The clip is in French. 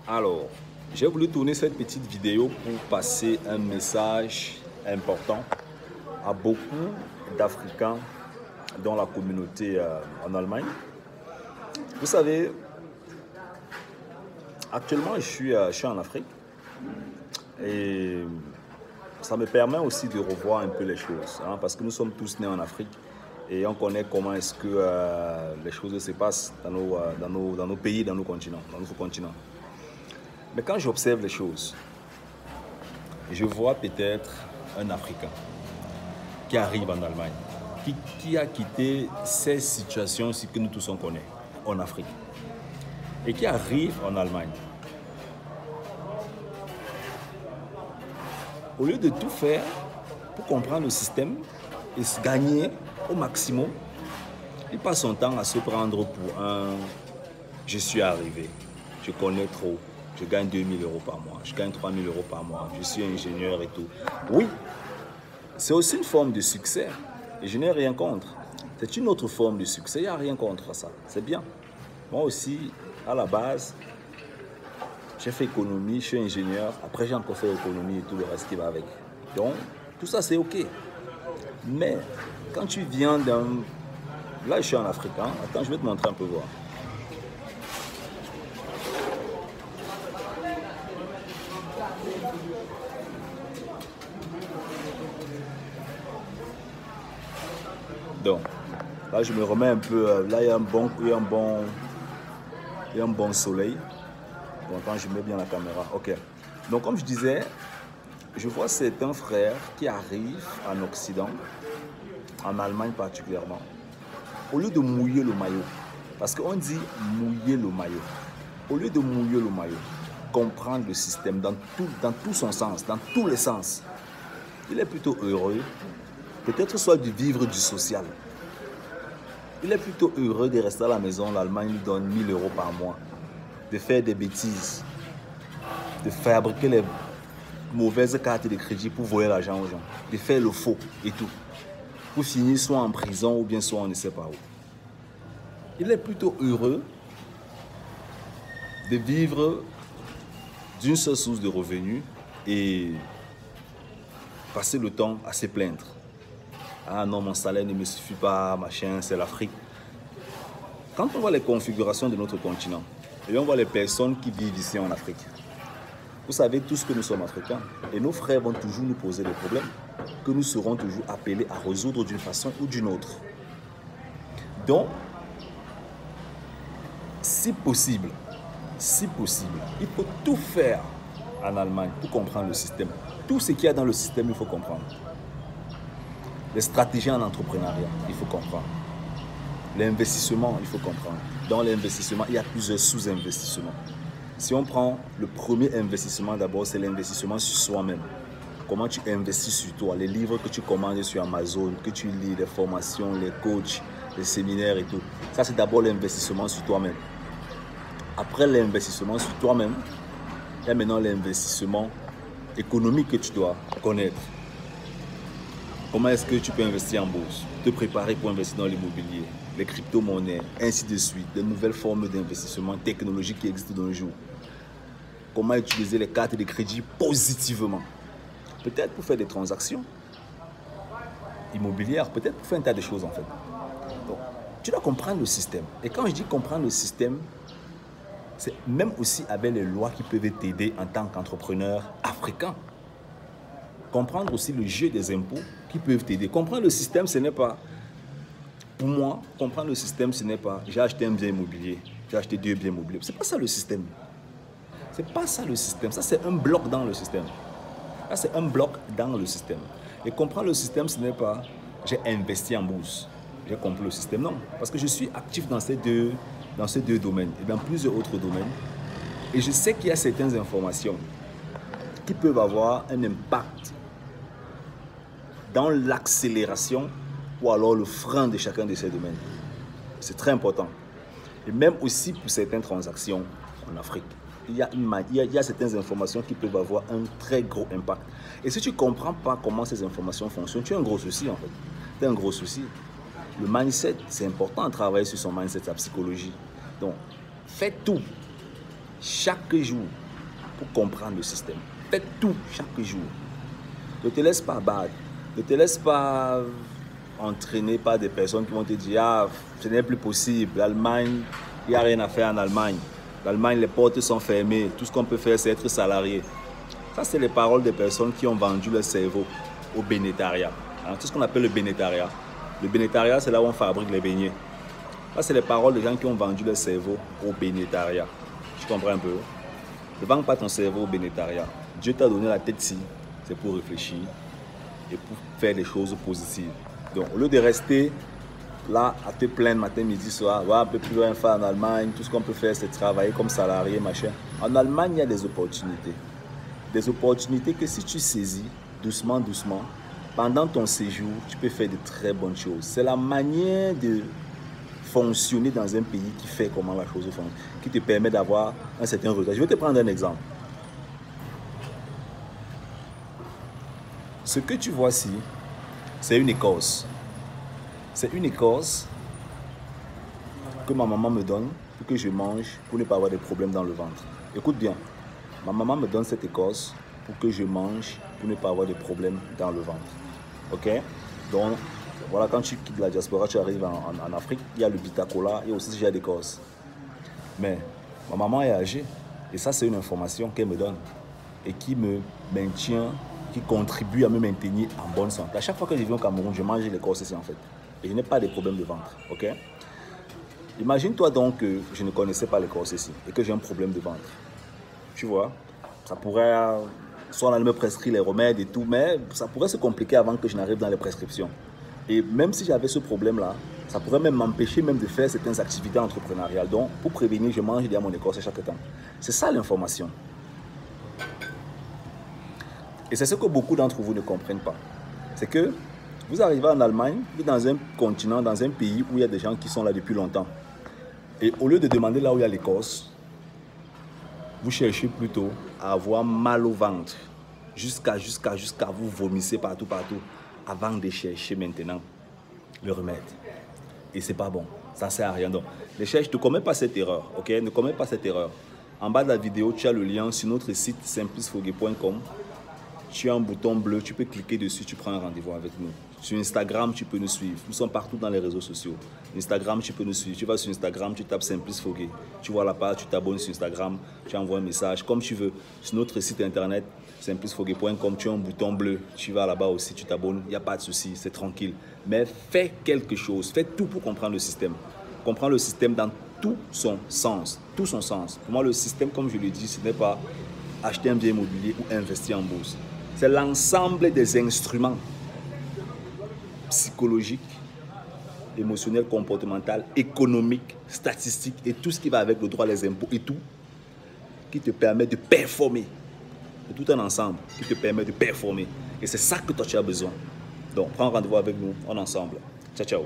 Alors, j'ai voulu tourner cette petite vidéo pour passer un message important à beaucoup d'Africains dans la communauté en Allemagne. Vous savez, actuellement, je suis en Afrique et ça me permet aussi de revoir un peu les choses, hein, parce que nous sommes tous nés en Afrique et on connaît comment est-ce que les choses se passent dans nos pays, dans nos continents, dans notre continent. Mais quand j'observe les choses, je vois peut-être un Africain qui arrive en Allemagne, qui a quitté ces situations que nous tous on connaît en Afrique et qui arrive en Allemagne. Au lieu de tout faire pour comprendre le système et se gagner au maximum, il passe son temps à se prendre pour un « je suis arrivé, je connais trop, je gagne 2000 € par mois, je gagne 3000 € par mois, je suis ingénieur et tout ». Oui, c'est aussi une forme de succès et je n'ai rien contre. C'est une autre forme de succès, il n'y a rien contre ça, c'est bien. Moi aussi, à la base, j'ai fait économie, je suis ingénieur, après j'ai encore fait économie et tout le reste qui va avec. Donc, tout ça c'est ok. Mais, quand tu viens d'un... Là, je suis en Afrique, hein? Attends, je vais te montrer un peu voir. Donc, là, je me remets un peu... Là, il y a un bon soleil. Bon, quand je mets bien la caméra. Ok. Donc, comme je disais, je vois certains frères qui arrivent en Occident, en Allemagne particulièrement, au lieu de mouiller le maillot. Parce qu'on dit mouiller le maillot. Au lieu de mouiller le maillot, comprendre le système dans tout son sens, dans tous les sens. Il est plutôt heureux, peut-être soit de vivre du social. Il est plutôt heureux de rester à la maison, l'Allemagne lui donne 1000 € par mois, de faire des bêtises, de fabriquer les mauvaises cartes de crédit pour voler l'argent aux gens, de faire le faux et tout, pour finir soit en prison ou bien soit on ne sait pas où. Il est plutôt heureux de vivre d'une seule source de revenus et passer le temps à se plaindre. Ah non, mon salaire ne me suffit pas, machin, c'est l'Afrique. Quand on voit les configurations de notre continent et on voit les personnes qui vivent ici en Afrique, vous savez tous que nous sommes africains et nos frères vont toujours nous poser des problèmes que nous serons toujours appelés à résoudre d'une façon ou d'une autre. Donc, si possible, il faut tout faire en Allemagne pour comprendre le système. Tout ce qu'il y a dans le système, il faut comprendre. Les stratégies en entrepreneuriat, il faut comprendre. L'investissement, il faut comprendre. Dans l'investissement, il y a plusieurs sous-investissements. Si on prend le premier investissement d'abord, c'est l'investissement sur soi-même. Comment tu investis sur toi, les livres que tu commandes sur Amazon, que tu lis, les formations, les coachs, les séminaires et tout. Ça, c'est d'abord l'investissement sur toi-même. Après l'investissement sur toi-même, il y a maintenant l'investissement économique que tu dois connaître. Comment est-ce que tu peux investir en bourse, te préparer pour investir dans l'immobilier, les crypto-monnaies, ainsi de suite, de nouvelles formes d'investissement technologiques qui existent dans le jour. Comment utiliser les cartes de crédit positivement. Peut-être pour faire des transactions immobilières, peut-être pour faire un tas de choses en fait. Donc, tu dois comprendre le système. Et quand je dis comprendre le système, c'est même aussi avec les lois qui peuvent t'aider en tant qu'entrepreneur africain. Comprendre aussi le jeu des impôts qui peuvent t'aider. Comprendre le système, ce n'est pas... Pour moi, comprendre le système, ce n'est pas... J'ai acheté un bien immobilier, j'ai acheté 2 biens immobiliers. C'est pas ça le système. C'est pas ça le système. Ça, c'est un bloc dans le système. Ça, c'est un bloc dans le système. Et comprendre le système, ce n'est pas... J'ai investi en bourse. J'ai compris le système. Non, parce que je suis actif dans ces deux domaines et dans plusieurs autres domaines. Et je sais qu'il y a certaines informations qui peuvent avoir un impact dans l'accélération ou alors le frein de chacun de ces domaines. C'est très important. Et même aussi pour certaines transactions en Afrique, il y a certaines informations qui peuvent avoir un très gros impact. Et si tu ne comprends pas comment ces informations fonctionnent, tu as un gros souci en fait. Tu as un gros souci. Le mindset, c'est important de travailler sur son mindset, sa psychologie. Donc, fais tout chaque jour pour comprendre le système. Fais tout chaque jour. Ne te laisse pas battre. Ne te laisse pas entraîner par des personnes qui vont te dire « Ah, ce n'est plus possible. L'Allemagne, il n'y a rien à faire en Allemagne. L'Allemagne, les portes sont fermées. Tout ce qu'on peut faire, c'est être salarié. » Ça, c'est les paroles des personnes qui ont vendu leur cerveau au bénétariat. Alors, tout ce qu'on appelle le bénétariat. Le bénétariat, c'est là où on fabrique les beignets. Ça, c'est les paroles des gens qui ont vendu leur cerveau au bénétariat. Tu comprends un peu? Ne vends pas ton cerveau au bénétariat. Dieu t'a donné la tête ici. C'est pour réfléchir et pour faire des choses positives. Donc, au lieu de rester là à te plaindre matin, midi, soir, on peut plus rien faire en Allemagne, tout ce qu'on peut faire, c'est travailler comme salarié, machin. En Allemagne, il y a des opportunités. Des opportunités que si tu saisis doucement, doucement, pendant ton séjour, tu peux faire de très bonnes choses. C'est la manière de fonctionner dans un pays qui fait comment la chose fonctionne, qui te permet d'avoir un certain résultat. Je vais te prendre un exemple. Ce que tu vois ici, c'est une écorce. C'est une écorce que ma maman me donne pour que je mange pour ne pas avoir de problèmes dans le ventre. Écoute bien, ma maman me donne cette écorce pour que je mange pour ne pas avoir de problèmes dans le ventre. Ok? Donc, voilà, quand tu quittes la diaspora, tu arrives en Afrique, il y a le bitacola, il y a aussi déjà d'écorce. Mais ma maman est âgée et ça, c'est une information qu'elle me donne et qui me maintient, qui contribue à me maintenir en bonne santé. À chaque fois que je viens au Cameroun, je mange l'écorce ici en fait. Et je n'ai pas de problème de ventre. Ok? Imagine-toi donc que je ne connaissais pas l'écorce ici et que j'ai un problème de ventre. Tu vois? Ça pourrait, soit on allait me prescrire les remèdes et tout, mais ça pourrait se compliquer avant que je n'arrive dans les prescriptions. Et même si j'avais ce problème-là, ça pourrait même m'empêcher même de faire certaines activités entrepreneuriales. Donc, pour prévenir, je mange déjà mon écorce chaque temps. C'est ça l'information. Et c'est ce que beaucoup d'entre vous ne comprennent pas. C'est que vous arrivez en Allemagne, vous êtes dans un continent, dans un pays où il y a des gens qui sont là depuis longtemps. Et au lieu de demander là où il y a l'écorce, vous cherchez plutôt à avoir mal au ventre. Jusqu'à vous vomissez partout, avant de chercher maintenant le remède. Et c'est pas bon. Ça sert à rien. Donc, ne commets pas cette erreur. Ok? Ne commets pas cette erreur. En bas de la vidéo, tu as le lien sur notre site simplisfogué.com. Tu as un bouton bleu, tu peux cliquer dessus, tu prends un rendez-vous avec nous. Sur Instagram, tu peux nous suivre. Nous sommes partout dans les réseaux sociaux. Instagram, tu peux nous suivre. Tu vas sur Instagram, tu tapes Simplice Fogué. Tu vois la page, tu t'abonnes sur Instagram, tu envoies un message, comme tu veux. Sur notre site internet, simplisfogué.com, tu as un bouton bleu. Tu vas là-bas aussi, tu t'abonnes. Il n'y a pas de souci, c'est tranquille. Mais fais quelque chose. Fais tout pour comprendre le système. Comprends le système dans tout son sens. Tout son sens. Pour moi, le système, comme je le dis, ce n'est pas acheter un bien immobilier ou investir en bourse. C'est l'ensemble des instruments psychologiques, émotionnels, comportementaux, économiques, statistiques et tout ce qui va avec le droit des impôts et tout qui te permet de performer. C'est tout un ensemble qui te permet de performer. Et c'est ça que toi tu as besoin. Donc, prends rendez-vous avec nous, on est ensemble. Ciao, ciao.